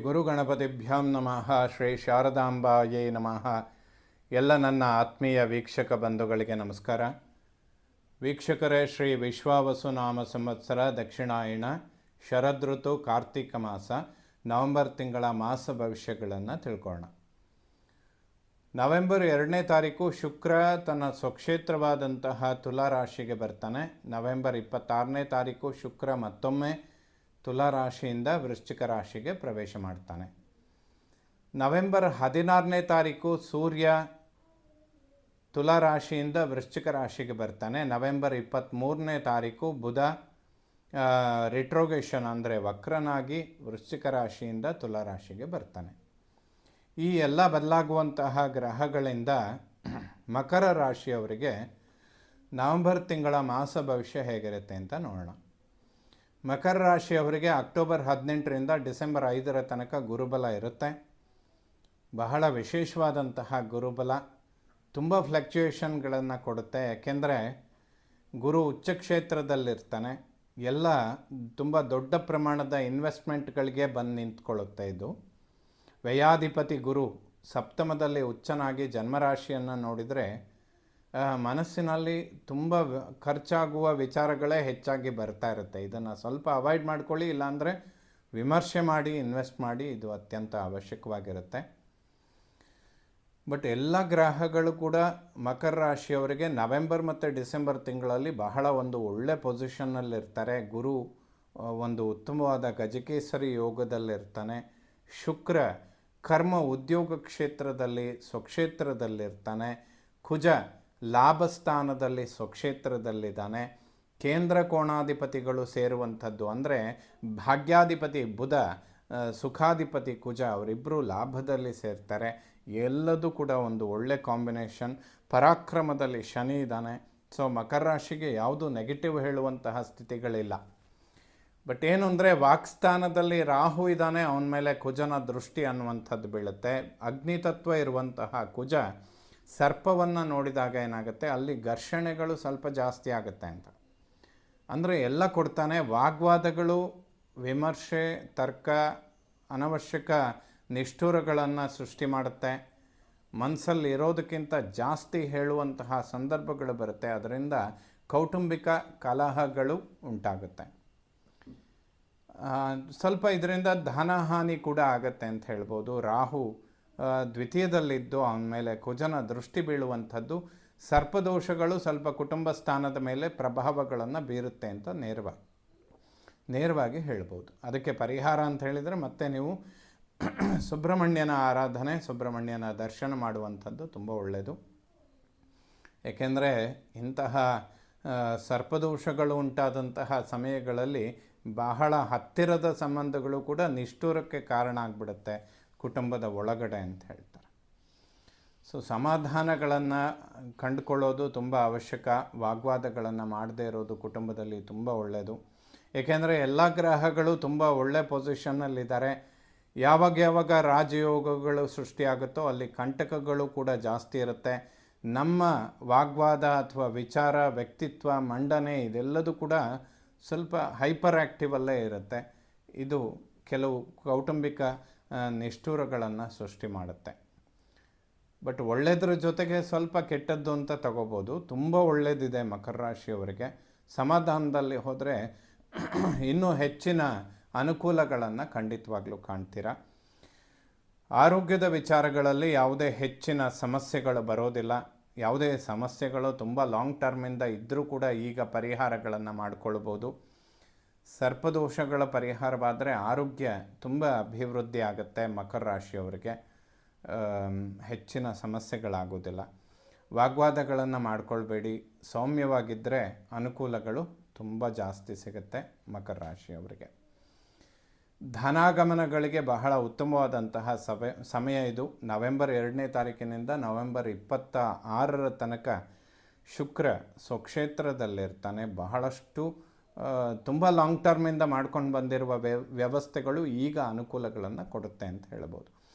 ಗುರುಗಣಪತಿಭ್ಯಾಂ ನಮಃ. ಶ್ರೀ ಶಾರದಾಂಬಾಯೇ ನಮಃ. ಎಲ್ಲ ನನ್ನ ಆತ್ಮೀಯ ವೀಕ್ಷಕ ಬಂಧುಗಳಿಗೆ ನಮಸ್ಕಾರ. ವೀಕ್ಷಕರೇ, ಶ್ರೀ ವಿಶ್ವಾವಸು ನಾಮ ಸಂವತ್ಸರ ದಕ್ಷಿಣಾಯಣ ಶರದೃತು ಕಾರ್ತಿಕ ಮಾಸ ನವೆಂಬರ್ ತಿಂಗಳ ಮಾಸ ಭವಿಷ್ಯಗಳನ್ನು ತಿಳ್ಕೊಳ್ಳೋಣ. ನವೆಂಬರ್ 2ನೇ ತಾರೀಕು ಶುಕ್ರ ತನ್ನ ಸ್ವಕ್ಷೇತ್ರವಾದಂತಹ ತುಲಾ ರಾಶಿಗೆ ಬರ್ತಾನೆ. ನವೆಂಬರ್ 26ನೇ ತಾರೀಕು ಶುಕ್ರ ಮತ್ತೊಮ್ಮೆ ತುಲಾ ರಾಶಿಯಿಂದ ವೃಶ್ಚಿಕ ರಾಶಿಗೆ ಪ್ರವೇಶ ಮಾಡ್ತಾನೆ. ನವೆಂಬರ್ 16ನೇ ತಾರೀಕು ಸೂರ್ಯ ತುಲಾ ರಾಶಿಯಿಂದ ವೃಶ್ಚಿಕ ರಾಶಿಗೆ ಬರ್ತಾನೆ. ನವೆಂಬರ್ 23ನೇ ತಾರೀಕು ಬುಧ ರಿಟ್ರೋಗೇಷನ್ ಅಂದರೆ ವಕ್ರನಾಗಿ ವೃಶ್ಚಿಕ ರಾಶಿಯಿಂದ ತುಲಾ ರಾಶಿಗೆ ಬರ್ತಾನೆ. ಈ ಎಲ್ಲ ಬದಲಾಗುವಂತಹ ಗ್ರಹಗಳಿಂದ ಮಕರ ರಾಶಿಯವರಿಗೆ ನವೆಂಬರ್ ತಿಂಗಳ ಮಾಸ ಭವಿಷ್ಯ ಹೇಗಿರುತ್ತೆ ಅಂತ ನೋಡೋಣ. ಮಕರ ರಾಶಿಯವರಿಗೆ ಅಕ್ಟೋಬರ್ 18ರಿಂದ ಡಿಸೆಂಬರ್ 5ರ ತನಕ ಗುರುಬಲ ಇರುತ್ತೆ. ಬಹಳ ವಿಶೇಷವಾದಂತಹ ಗುರುಬಲ, ತುಂಬ ಫ್ಲಕ್ಚುಯೇಷನ್ಗಳನ್ನು ಕೊಡುತ್ತೆ. ಯಾಕೆಂದರೆ ಗುರು ಉಚ್ಚಕ್ಷೇತ್ರದಲ್ಲಿರ್ತಾನೆ. ಎಲ್ಲ ತುಂಬ ದೊಡ್ಡ ಪ್ರಮಾಣದ ಇನ್ವೆಸ್ಟ್ಮೆಂಟ್ಗಳಿಗೆ ಬಂದು ನಿಂತ್ಕೊಳ್ಳುತ್ತೆ. ಇದು ವ್ಯಯಾಧಿಪತಿ ಗುರು ಸಪ್ತಮದಲ್ಲಿ ಉಚ್ಚನಾಗಿ ಜನ್ಮರಾಶಿಯನ್ನು ನೋಡಿದರೆ ಮನಸ್ಸಿನಲ್ಲಿ ತುಂಬ ಖರ್ಚಾಗುವ ವಿಚಾರಗಳೇ ಹೆಚ್ಚಾಗಿ ಬರ್ತಾ ಇರುತ್ತೆ. ಇದನ್ನು ಸ್ವಲ್ಪ ಅವಾಯ್ಡ್ ಮಾಡ್ಕೊಳ್ಳಿ, ಇಲ್ಲಾಂದರೆ ವಿಮರ್ಶೆ ಮಾಡಿ ಇನ್ವೆಸ್ಟ್ ಮಾಡಿ, ಇದು ಅತ್ಯಂತ ಅವಶ್ಯಕವಾಗಿರುತ್ತೆ. ಬಟ್ ಎಲ್ಲ ಗ್ರಹಗಳು ಕೂಡ ಮಕರ ರಾಶಿಯವರಿಗೆ ನವೆಂಬರ್ ಮತ್ತು ಡಿಸೆಂಬರ್ ತಿಂಗಳಲ್ಲಿ ಬಹಳ ಒಂದು ಒಳ್ಳೆ ಪೊಸಿಷನ್ನಲ್ಲಿರ್ತಾರೆ. ಗುರು ಒಂದು ಉತ್ತಮವಾದ ಗಜಕೇಸರಿ ಯೋಗದಲ್ಲಿರ್ತಾನೆ. ಶುಕ್ರ ಕರ್ಮ ಉದ್ಯೋಗ ಕ್ಷೇತ್ರದಲ್ಲಿ ಸ್ವಕ್ಷೇತ್ರದಲ್ಲಿರ್ತಾನೆ. ಕುಜ ಲಾಭಸ್ಥಾನದಲ್ಲಿ ಸ್ವಕ್ಷೇತ್ರದಲ್ಲಿದ್ದಾನೆ. ಕೇಂದ್ರ ಕೋಣಾಧಿಪತಿಗಳು ಸೇರುವಂಥದ್ದು ಅಂದರೆ ಭಾಗ್ಯಾಧಿಪತಿ ಬುಧ, ಸುಖಾಧಿಪತಿ ಕುಜ ಅವರಿಬ್ಬರು ಲಾಭದಲ್ಲಿ ಸೇರ್ತಾರೆ. ಎಲ್ಲದೂ ಕೂಡ ಒಂದು ಒಳ್ಳೆ ಕಾಂಬಿನೇಷನ್. ಪರಾಕ್ರಮದಲ್ಲಿ ಶನಿ ಇದ್ದಾನೆ. ಸೊ ಮಕರ ರಾಶಿಗೆ ಯಾವುದು ನೆಗೆಟಿವ್ ಹೇಳುವಂತಹ ಸ್ಥಿತಿಗಳಿಲ್ಲ. ಬಟ್ ಏನು ಅಂದರೆ ವಾಕ್ಸ್ಥಾನದಲ್ಲಿ ರಾಹು ಇದ್ದಾನೆ, ಅವನ ಮೇಲೆ ಕುಜನ ದೃಷ್ಟಿ ಅನ್ನುವಂಥದ್ದು ಬೀಳುತ್ತೆ. ಅಗ್ನಿತತ್ವ ಇರುವಂತಹ ಕುಜ ಸರ್ಪವನ್ನು ನೋಡಿದಾಗ ಏನಾಗುತ್ತೆ, ಅಲ್ಲಿ ಘರ್ಷಣೆಗಳು ಸ್ವಲ್ಪ ಜಾಸ್ತಿ ಆಗುತ್ತೆ ಅಂತ. ಅಂದರೆ ಎಲ್ಲ ಕೊಡ್ತಾನೆ. ವಾಗ್ವಾದಗಳು, ವಿಮರ್ಶೆ, ತರ್ಕ, ಅನವಶ್ಯಕ ನಿಷ್ಠುರಗಳನ್ನು ಸೃಷ್ಟಿ ಮಾಡುತ್ತೆ. ಮನಸ್ಸಲ್ಲಿ ಇರೋದಕ್ಕಿಂತ ಜಾಸ್ತಿ ಹೇಳುವಂತಹ ಸಂದರ್ಭಗಳು ಬರುತ್ತೆ. ಅದರಿಂದ ಕೌಟುಂಬಿಕ ಕಲಹಗಳು ಉಂಟಾಗುತ್ತೆ. ಸ್ವಲ್ಪ ಇದರಿಂದ ಧನಹಾನಿ ಕೂಡ ಆಗತ್ತೆ ಅಂತ ಹೇಳ್ಬೋದು. ರಾಹು ದ್ವಿತೀಯದಲ್ಲಿದ್ದು ಅವನ ಮೇಲೆ ಕುಜನ ದೃಷ್ಟಿ ಬೀಳುವಂಥದ್ದು ಸರ್ಪದೋಷಗಳು ಸ್ವಲ್ಪ ಕುಟುಂಬ ಸ್ಥಾನದ ಮೇಲೆ ಪ್ರಭಾವಗಳನ್ನು ಬೀರುತ್ತೆ ಅಂತ ನೇರವಾಗಿ ಹೇಳ್ಬೋದು. ಅದಕ್ಕೆ ಪರಿಹಾರ ಅಂತ ಹೇಳಿದರೆ ಮತ್ತೆ ನೀವು ಸುಬ್ರಹ್ಮಣ್ಯನ ಆರಾಧನೆ, ಸುಬ್ರಹ್ಮಣ್ಯನ ದರ್ಶನ ಮಾಡುವಂಥದ್ದು ತುಂಬ ಒಳ್ಳೆಯದು. ಏಕೆಂದರೆ ಇಂತಹ ಸರ್ಪದೋಷಗಳು ಉಂಟಾದಂತಹ ಸಮಯಗಳಲ್ಲಿ ಬಹಳ ಹತ್ತಿರದ ಸಂಬಂಧಗಳು ಕೂಡ ನಿಷ್ಠೂರಕ್ಕೆ ಕಾರಣ ಆಗಿಬಿಡುತ್ತೆ ಕುಟುಂಬದ ಒಳಗಡೆ ಅಂತ ಹೇಳ್ತಾರೆ. ಸೊ ಸಮಾಧಾನಗಳನ್ನು ಕಂಡುಕೊಳ್ಳೋದು ತುಂಬ ಅವಶ್ಯಕ. ವಾಗ್ವಾದಗಳನ್ನು ಮಾಡದೇ ಇರೋದು ಕುಟುಂಬದಲ್ಲಿ ತುಂಬ ಒಳ್ಳೆಯದು. ಏಕೆಂದರೆ ಎಲ್ಲ ಗ್ರಹಗಳು ತುಂಬ ಒಳ್ಳೆ ಪೊಸಿಷನ್ನಲ್ಲಿದ್ದಾರೆ. ಯಾವಾಗ ರಾಜಯೋಗಗಳು ಸೃಷ್ಟಿಯಾಗುತ್ತೋ ಅಲ್ಲಿ ಕಂಟಕಗಳು ಕೂಡ ಜಾಸ್ತಿ ಇರುತ್ತೆ. ನಮ್ಮ ವಾಗ್ವಾದ ಅಥವಾ ವಿಚಾರ, ವ್ಯಕ್ತಿತ್ವ, ಮಂಡನೆ ಇದೆಲ್ಲದೂ ಕೂಡ ಸ್ವಲ್ಪ ಹೈಪರ್ ಆ್ಯಕ್ಟಿವಲ್ಲೇ ಇರುತ್ತೆ. ಇದು ಕೆಲವು ಕೌಟುಂಬಿಕ ನಿಷ್ಠುರಗಳನ್ನು ಸೃಷ್ಟಿ ಮಾಡುತ್ತೆ. ಬಟ್ ಒಳ್ಳೆಯದ್ರ ಜೊತೆಗೆ ಸ್ವಲ್ಪ ಕೆಟ್ಟದ್ದು ಅಂತ ತಗೋಬೋದು. ತುಂಬ ಒಳ್ಳೆಯದಿದೆ ಮಕರ ರಾಶಿಯವರಿಗೆ. ಸಮಾಧಾನದಲ್ಲಿ ಹೋದರೆ ಇನ್ನೂ ಹೆಚ್ಚಿನ ಅನುಕೂಲಗಳನ್ನು ಖಂಡಿತವಾಗ್ಲೂ ಕಾಣ್ತೀರ. ಆರೋಗ್ಯದ ವಿಚಾರಗಳಲ್ಲಿ ಯಾವುದೇ ಹೆಚ್ಚಿನ ಸಮಸ್ಯೆಗಳು ಬರೋದಿಲ್ಲ. ಯಾವುದೇ ಸಮಸ್ಯೆಗಳು ತುಂಬ ಲಾಂಗ್ ಟರ್ಮಿಂದ ಇದ್ದರೂ ಕೂಡ ಈಗ ಪರಿಹಾರಗಳನ್ನು ಮಾಡಿಕೊಳ್ಬೋದು. ಸರ್ಪದೋಷಗಳ ಪರಿಹಾರವಾದರೆ ಆರೋಗ್ಯ ತುಂಬ ಅಭಿವೃದ್ಧಿ ಆಗುತ್ತೆ. ಮಕರ ರಾಶಿಯವರಿಗೆ ಹೆಚ್ಚಿನ ಸಮಸ್ಯೆಗಳಾಗೋದಿಲ್ಲ. ವಾಗ್ವಾದಗಳನ್ನು ಮಾಡಿಕೊಳ್ಬೇಡಿ. ಸೌಮ್ಯವಾಗಿದ್ದರೆ ಅನುಕೂಲಗಳು ತುಂಬ ಜಾಸ್ತಿ ಸಿಗುತ್ತೆ ಮಕರ ರಾಶಿಯವರಿಗೆ. ಧನಾಗಮನಗಳಿಗೆ ಬಹಳ ಉತ್ತಮವಾದಂತಹ ಸಮಯ ಇದು. ನವೆಂಬರ್ 2ನೇ ತಾರೀಕಿನಿಂದ ನವೆಂಬರ್ 26ರ ತನಕ ಶುಕ್ರ ಸ್ವಕ್ಷೇತ್ರದಲ್ಲಿರ್ತಾನೆ. ಬಹಳಷ್ಟು ತುಂಬ ಲಾಂಗ್ ಟರ್ಮಿಂದ ಮಾಡ್ಕೊಂಡು ಬಂದಿರುವ ವ್ಯವಸ್ಥೆಗಳು ಈಗ ಅನುಕೂಲಗಳನ್ನು ಕೊಡುತ್ತೆ ಅಂತ ಹೇಳ್ಬೋದು.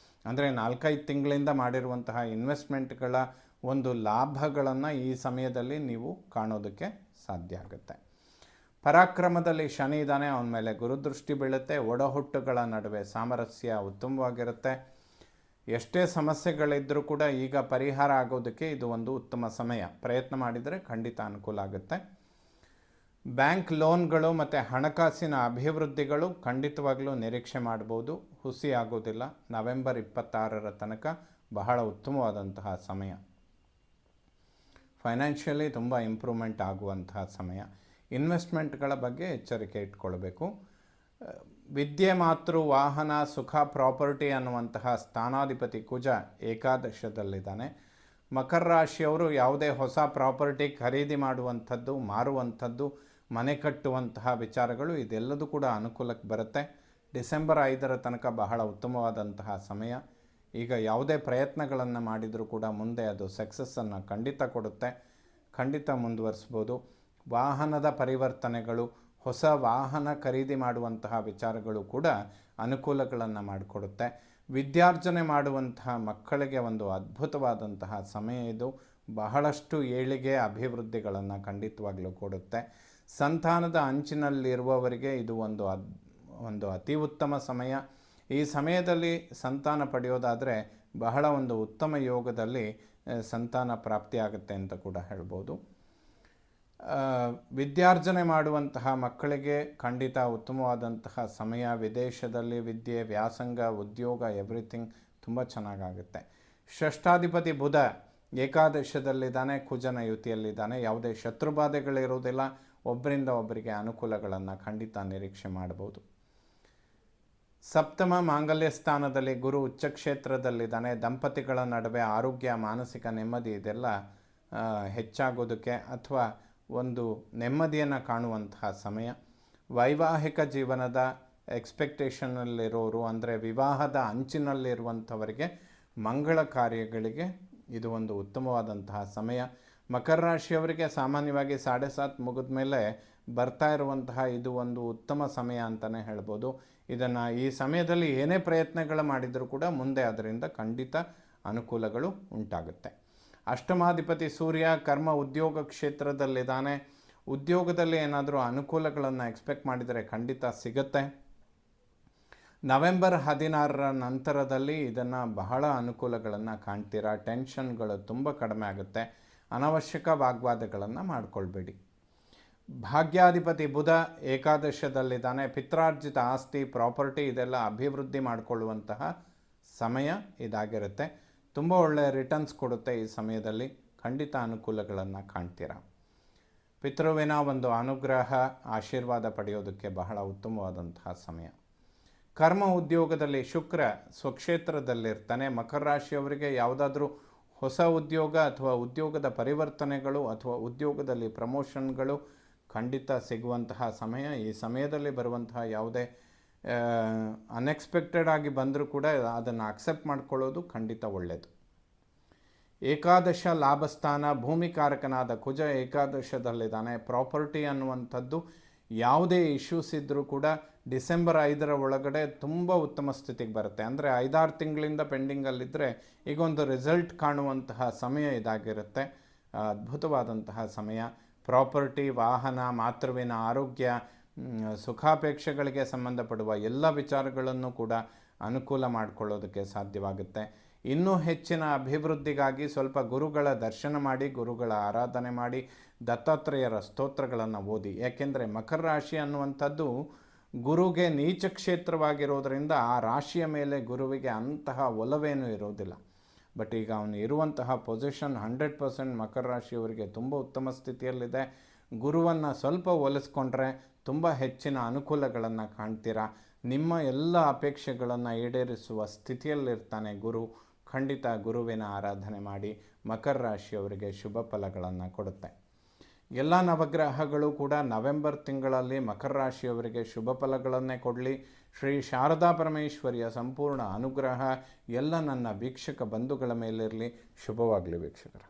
ಅಂದರೆ 4-5 ತಿಂಗಳಿಂದ ಮಾಡಿರುವಂತಹ ಇನ್ವೆಸ್ಟ್ಮೆಂಟ್ಗಳ ಒಂದು ಲಾಭಗಳನ್ನು ಈ ಸಮಯದಲ್ಲಿ ನೀವು ಕಾಣೋದಕ್ಕೆ ಸಾಧ್ಯ ಆಗುತ್ತೆ. ಪರಾಕ್ರಮದಲ್ಲಿ ಶನಿ ಇದ್ದಾನೆ, ಅವನ ಮೇಲೆ ಗುರುದೃಷ್ಟಿ ಬೀಳುತ್ತೆ. ಒಡಹುಟ್ಟುಗಳ ನಡುವೆ ಸಾಮರಸ್ಯ ಉತ್ತಮವಾಗಿರುತ್ತೆ. ಎಷ್ಟೇ ಸಮಸ್ಯೆಗಳಿದ್ದರೂ ಕೂಡ ಈಗ ಪರಿಹಾರ ಆಗೋದಕ್ಕೆ ಇದು ಒಂದು ಉತ್ತಮ ಸಮಯ. ಪ್ರಯತ್ನ ಮಾಡಿದರೆ ಖಂಡಿತ ಅನುಕೂಲ ಆಗುತ್ತೆ. ಬ್ಯಾಂಕ್ ಲೋನ್ಗಳು ಮತ್ತು ಹಣಕಾಸಿನ ಅಭಿವೃದ್ಧಿಗಳು ಖಂಡಿತವಾಗಲೂ ನಿರೀಕ್ಷೆ ಮಾಡ್ಬೋದು. ಹುಸಿ ಆಗೋದಿಲ್ಲ. ನವೆಂಬರ್ 26ರ ತನಕ ಬಹಳ ಉತ್ತಮವಾದಂತಹ ಸಮಯ. ಫೈನಾನ್ಷಿಯಲಿ ತುಂಬ ಇಂಪ್ರೂವ್ಮೆಂಟ್ ಆಗುವಂತಹ ಸಮಯ. ಇನ್ವೆಸ್ಟ್ಮೆಂಟ್ಗಳ ಬಗ್ಗೆ ಎಚ್ಚರಿಕೆ ಇಟ್ಕೊಳ್ಬೇಕು. ವಿದ್ಯೆ, ಮಾತೃ, ವಾಹನ, ಸುಖ, ಪ್ರಾಪರ್ಟಿ ಅನ್ನುವಂತಹ ಸ್ಥಾನಾಧಿಪತಿ ಕುಜ ಏಕಾದಶದಲ್ಲಿದ್ದಾನೆ. ಮಕರ ರಾಶಿಯವರು ಯಾವುದೇ ಹೊಸ ಪ್ರಾಪರ್ಟಿ ಖರೀದಿ ಮಾಡುವಂಥದ್ದು, ಮಾರುವಂಥದ್ದು, ಮನೆ ಕಟ್ಟುವಂತಹ ವಿಚಾರಗಳು ಇದೆಲ್ಲದೂ ಕೂಡ ಅನುಕೂಲಕ್ಕೆ ಬರುತ್ತೆ. ಡಿಸೆಂಬರ್ 5ರ ತನಕ ಬಹಳ ಉತ್ತಮವಾದಂತಹ ಸಮಯ. ಈಗ ಯಾವುದೇ ಪ್ರಯತ್ನಗಳನ್ನು ಮಾಡಿದರೂ ಕೂಡ ಮುಂದೆ ಅದು ಸಕ್ಸಸ್ಸನ್ನು ಖಂಡಿತ ಕೊಡುತ್ತೆ. ಖಂಡಿತ ಮುಂದುವರಿಸ್ಬೋದು. ವಾಹನದ ಪರಿವರ್ತನೆಗಳು, ಹೊಸ ವಾಹನ ಖರೀದಿ ಮಾಡುವಂತಹ ವಿಚಾರಗಳು ಕೂಡ ಅನುಕೂಲಗಳನ್ನು ಮಾಡಿಕೊಡುತ್ತೆ. ವಿದ್ಯಾರ್ಜನೆ ಮಾಡುವಂತಹ ಮಕ್ಕಳಿಗೆ ಒಂದು ಅದ್ಭುತವಾದಂತಹ ಸಮಯ ಇದು. ಬಹಳಷ್ಟು ಏಳಿಗೆ, ಅಭಿವೃದ್ಧಿಗಳನ್ನು ಖಂಡಿತವಾಗಲೂ ಕೊಡುತ್ತೆ. ಸಂತಾನದ ಅಂಚಿನಲ್ಲಿರುವವರಿಗೆ ಇದು ಒಂದು ಅತಿ ಉತ್ತಮ ಸಮಯ. ಈ ಸಮಯದಲ್ಲಿ ಸಂತಾನ ಪಡೆಯೋದಾದರೆ ಬಹಳ ಒಂದು ಉತ್ತಮ ಯೋಗದಲ್ಲಿ ಸಂತಾನ ಪ್ರಾಪ್ತಿಯಾಗುತ್ತೆ ಅಂತ ಕೂಡ ಹೇಳ್ಬೋದು. ವಿದ್ಯಾರ್ಜನೆ ಮಾಡುವಂತಹ ಮಕ್ಕಳಿಗೆ ಖಂಡಿತ ಉತ್ತಮವಾದಂತಹ ಸಮಯ. ವಿದೇಶದಲ್ಲಿ ವಿದ್ಯೆ, ವ್ಯಾಸಂಗ, ಉದ್ಯೋಗ ಎವ್ರಿಥಿಂಗ್ ತುಂಬ ಚೆನ್ನಾಗಾಗುತ್ತೆ. ಷಷ್ಠಾಧಿಪತಿ ಬುಧ ಏಕಾದಶದಲ್ಲಿದ್ದಾನೆ, ಕುಜನ ಯುತಿಯಲ್ಲಿದ್ದಾನೆ. ಯಾವುದೇ ಶತ್ರುಬಾಧೆಗಳಿರುವುದಿಲ್ಲ. ಒಬ್ಬರಿಂದ ಒಬ್ಬರಿಗೆ ಅನುಕೂಲಗಳನ್ನು ಖಂಡಿತ ನಿರೀಕ್ಷೆ ಮಾಡ್ಬೋದು. ಸಪ್ತಮ ಮಾಂಗಲ್ಯ ಸ್ಥಾನದಲ್ಲಿ ಗುರು ಉಚ್ಚಕ್ಷೇತ್ರದಲ್ಲಿದ್ದಾನೆ. ದಂಪತಿಗಳ ನಡುವೆ ಆರೋಗ್ಯ, ಮಾನಸಿಕ ನೆಮ್ಮದಿ ಇದೆಲ್ಲ ಹೆಚ್ಚಾಗೋದಕ್ಕೆ ಅಥವಾ ಒಂದು ನೆಮ್ಮದಿಯನ್ನು ಕಾಣುವಂತಹ ಸಮಯ. ವೈವಾಹಿಕ ಜೀವನದ ಎಕ್ಸ್ಪೆಕ್ಟೇಷನಲ್ಲಿರೋರು, ಅಂದರೆ ವಿವಾಹದ ಅಂಚಿನಲ್ಲಿರುವಂಥವರಿಗೆ ಮಂಗಳ ಕಾರ್ಯಗಳಿಗೆ ಇದು ಒಂದು ಉತ್ತಮವಾದಂತಹ ಸಮಯ. ಮಕರ ರಾಶಿಯವರಿಗೆ ಸಾಮಾನ್ಯವಾಗಿ 7.5 ಮುಗಿದ ಮೇಲೆ ಬರ್ತಾ ಇರುವಂತಹ ಇದು ಒಂದು ಉತ್ತಮ ಸಮಯ ಅಂತಲೇ ಹೇಳ್ಬೋದು. ಈ ಸಮಯದಲ್ಲಿ ಏನೇ ಪ್ರಯತ್ನಗಳು ಮಾಡಿದರೂ ಕೂಡ ಮುಂದೆ ಅದರಿಂದ ಖಂಡಿತ ಅನುಕೂಲಗಳು ಉಂಟಾಗುತ್ತೆ. ಅಷ್ಟಮಾಧಿಪತಿ ಸೂರ್ಯ ಕರ್ಮ ಉದ್ಯೋಗ ಕ್ಷೇತ್ರದಲ್ಲಿದ್ದಾನೆ. ಉದ್ಯೋಗದಲ್ಲಿ ಏನಾದರೂ ಅನುಕೂಲಗಳನ್ನು ಎಕ್ಸ್ಪೆಕ್ಟ್ ಮಾಡಿದರೆ ಖಂಡಿತ ಸಿಗುತ್ತೆ. ನವೆಂಬರ್ 16ರ ನಂತರದಲ್ಲಿ ಇದನ್ನು ಬಹಳ ಅನುಕೂಲಗಳನ್ನು ಕಾಣ್ತೀರಾ. ಟೆನ್ಷನ್ಗಳು ತುಂಬ ಕಡಿಮೆ ಆಗುತ್ತೆ. ಅನವಶ್ಯಕ ವಾಗ್ವಾದಗಳನ್ನು ಮಾಡಿಕೊಳ್ಬೇಡಿ. ಭಾಗ್ಯಾಧಿಪತಿ ಬುಧ ಏಕಾದಶದಲ್ಲಿದ್ದಾನೆ. ಪಿತ್ರಾರ್ಜಿತ ಆಸ್ತಿ, ಪ್ರಾಪರ್ಟಿ ಇದೆಲ್ಲ ಅಭಿವೃದ್ಧಿ ಮಾಡಿಕೊಳ್ಳುವಂತಹ ಸಮಯ ಇದಾಗಿರುತ್ತೆ. ತುಂಬ ಒಳ್ಳೆಯ ರಿಟರ್ನ್ಸ್ ಕೊಡುತ್ತೆ. ಈ ಸಮಯದಲ್ಲಿ ಖಂಡಿತ ಅನುಕೂಲಗಳನ್ನು ಕಾಣ್ತೀರಾ. ಪಿತೃವಿನ ಒಂದು ಅನುಗ್ರಹ, ಆಶೀರ್ವಾದ ಪಡೆಯೋದಕ್ಕೆ ಬಹಳ ಉತ್ತಮವಾದಂತಹ ಸಮಯ. ಕರ್ಮ ಉದ್ಯೋಗದಲ್ಲಿ ಶುಕ್ರ ಸ್ವಕ್ಷೇತ್ರದಲ್ಲಿರ್ತಾನೆ. ಮಕರ ರಾಶಿಯವರಿಗೆ ಯಾವುದಾದ್ರೂ ಹೊಸ ಉದ್ಯೋಗ ಅಥವಾ ಉದ್ಯೋಗದ ಪರಿವರ್ತನೆಗಳು ಅಥವಾ ಉದ್ಯೋಗದಲ್ಲಿ ಪ್ರಮೋಷನ್ಗಳು ಖಂಡಿತ ಸಿಗುವಂತಹ ಸಮಯ. ಈ ಸಮಯದಲ್ಲಿ ಬರುವಂತಹ ಯಾವುದೇ ಅನ್ಎಕ್ಸ್ಪೆಕ್ಟೆಡ್ ಆಗಿ ಬಂದರೂ ಕೂಡ ಅದನ್ನು ಅಕ್ಸೆಪ್ಟ್ ಮಾಡ್ಕೊಳ್ಳೋದು ಖಂಡಿತ ಒಳ್ಳೆಯದು. ಏಕಾದಶ ಲಾಭಸ್ಥಾನ, ಭೂಮಿಕಾರಕನಾದ ಕುಜ ಏಕಾದಶದಲ್ಲಿದ್ದಾನೆ. ಪ್ರಾಪರ್ಟಿ ಅನ್ನುವಂಥದ್ದು ಯಾವುದೇ ಇಶ್ಯೂಸ್ ಇದ್ದರೂ ಕೂಡ ಡಿಸೆಂಬರ್ 5ರ ಒಳಗಡೆ ತುಂಬ ಉತ್ತಮ ಸ್ಥಿತಿಗೆ ಬರುತ್ತೆ. ಅಂದರೆ 5-6 ತಿಂಗಳಿಂದ ಪೆಂಡಿಂಗಲ್ಲಿದ್ದರೆ ಈಗೊಂದು ರಿಸಲ್ಟ್ ಕಾಣುವಂತಹ ಸಮಯ ಇದಾಗಿರುತ್ತೆ. ಅದ್ಭುತವಾದಂತಹ ಸಮಯ. ಪ್ರಾಪರ್ಟಿ, ವಾಹನ, ಮಾತೃವಿನ ಆರೋಗ್ಯ, ಸುಖಾಪೇಕ್ಷೆಗಳಿಗೆ ಸಂಬಂಧಪಡುವ ಎಲ್ಲ ವಿಚಾರಗಳನ್ನು ಕೂಡ ಅನುಕೂಲ ಮಾಡಿಕೊಳ್ಳೋದಕ್ಕೆ ಸಾಧ್ಯವಾಗುತ್ತೆ. ಇನ್ನೂ ಹೆಚ್ಚಿನ ಅಭಿವೃದ್ಧಿಗಾಗಿ ಸ್ವಲ್ಪ ಗುರುಗಳ ದರ್ಶನ ಮಾಡಿ, ಗುರುಗಳ ಆರಾಧನೆ ಮಾಡಿ, ದತ್ತಾತ್ರೇಯರ ಸ್ತೋತ್ರಗಳನ್ನು ಓದಿ. ಯಾಕೆಂದರೆ ಮಕರ ರಾಶಿ ಅನ್ನುವಂಥದ್ದು ಗುರುಗೆ ನೀಚ ಕ್ಷೇತ್ರವಾಗಿರೋದರಿಂದ ಆ ರಾಶಿಯ ಮೇಲೆ ಗುರುವಿಗೆ ಅಂತಹ ಒಲವೇನೂ ಇರೋದಿಲ್ಲ. ಬಟ್ ಈಗ ಅವನು ಇರುವಂತಹ ಪೊಸಿಷನ್ 100% ಮಕರ ರಾಶಿಯವರಿಗೆ ತುಂಬ ಉತ್ತಮ ಸ್ಥಿತಿಯಲ್ಲಿದೆ. ಗುರುವನ್ನು ಸ್ವಲ್ಪ ಒಲಿಸ್ಕೊಂಡ್ರೆ ತುಂಬ ಹೆಚ್ಚಿನ ಅನುಕೂಲಗಳನ್ನು ಕಾಣ್ತೀರಾ. ನಿಮ್ಮ ಎಲ್ಲ ಅಪೇಕ್ಷೆಗಳನ್ನು ಈಡೇರಿಸುವ ಸ್ಥಿತಿಯಲ್ಲಿರ್ತಾನೆ ಗುರು. ಖಂಡಿತ ಗುರುವಿನ ಆರಾಧನೆ ಮಾಡಿ. ಮಕರ ರಾಶಿಯವರಿಗೆ ಶುಭ ಫಲಗಳನ್ನು ಕೊಡುತ್ತೆ. ಎಲ್ಲ ನವಗ್ರಹಗಳು ಕೂಡ ನವೆಂಬರ್ ತಿಂಗಳಲ್ಲಿ ಮಕರ ರಾಶಿಯವರಿಗೆ ಶುಭ ಫಲಗಳನ್ನೇ ಕೊಡಲಿ. ಶ್ರೀ ಶಾರದಾ ಪರಮೇಶ್ವರಿಯ ಸಂಪೂರ್ಣ ಅನುಗ್ರಹ ಎಲ್ಲ ನನ್ನ ವೀಕ್ಷಕ ಬಂಧುಗಳ ಮೇಲಿರಲಿ. ಶುಭವಾಗಲಿ ವೀಕ್ಷಕರ.